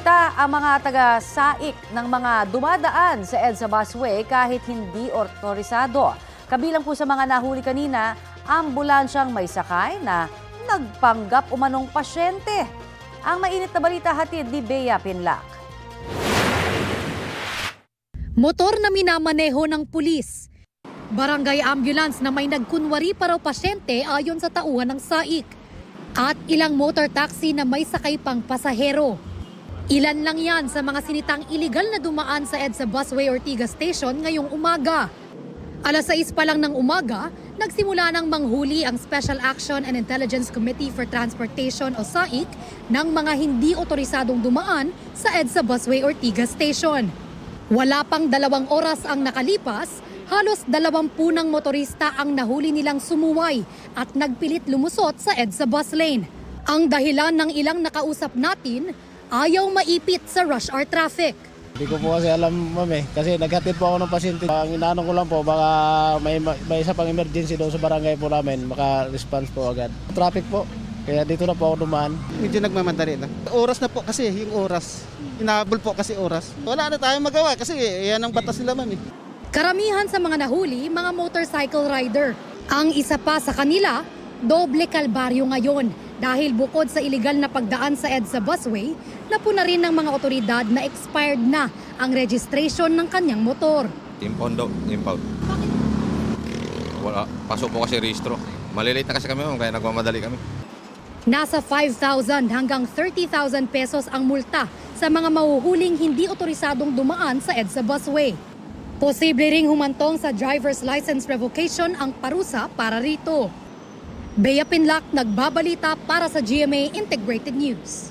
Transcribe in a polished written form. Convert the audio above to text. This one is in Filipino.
multa ang mga taga-saik ng mga dumadaan sa EDSA busway kahit hindi otorisado. Kabilang po sa mga nahuli kanina, ambulansyang may sakay na nagpanggap umanong pasyente. Ang mainit na balita hatid ni Bea Pinlac. Motor na minamaneho ng pulis. Barangay ambulance na may nagkunwari para pasyente ayon sa tauhan ng SAIC. At ilang motor taxi na may sakay pang pasahero. Ilan lang yan sa mga sinitang iligal na dumaan sa EDSA Busway Ortigas Station ngayong umaga. Alas 6 pa lang ng umaga, nagsimula ng manghuli ang Special Action and Intelligence Committee for Transportation o SAIC ng mga hindi otorisadong dumaan sa EDSA Busway Ortigas Station. Wala pang 2 oras ang nakalipas, halos 20 ng motorista ang nahuli nilang sumuway at nagpilit lumusot sa EDSA bus lane. Ang dahilan ng ilang nakausap natin, ayaw maipit sa rush hour traffic. Hindi ko po kasi alam, ma'am kasi naghatid po ako ng pasyente. Ang inaano ko lang po, baka may isa pang emergency doon sa barangay po namin, maka-response po agad. Traffic po, kaya dito na po ako dumaan. Medyo nagmamadali na. Oras na po kasi, yung oras. Inahabol po kasi oras. Wala na tayong magawa kasi yan ang batas nila, ma'am. Karamihan sa mga nahuli, mga motorcycle rider. Ang isa pa sa kanila, doble kalbaryo ngayon dahil bukod sa iligal na pagdaan sa EDSA busway, napuna rin ng mga otoridad na expired na ang registration ng kanyang motor. Impound daw, impound. Bakit? Wala, pasok po kasi rehistro. Malilate na kasi kami kaya nagmamadali kami. Nasa 5,000 hanggang 30,000 pesos ang multa sa mga mahuhuling hindi otorisadong dumaan sa EDSA busway. Posible ring humantong sa driver's license revocation ang parusa para rito. Bea Pinlac, nagbabalita para sa GMA Integrated News.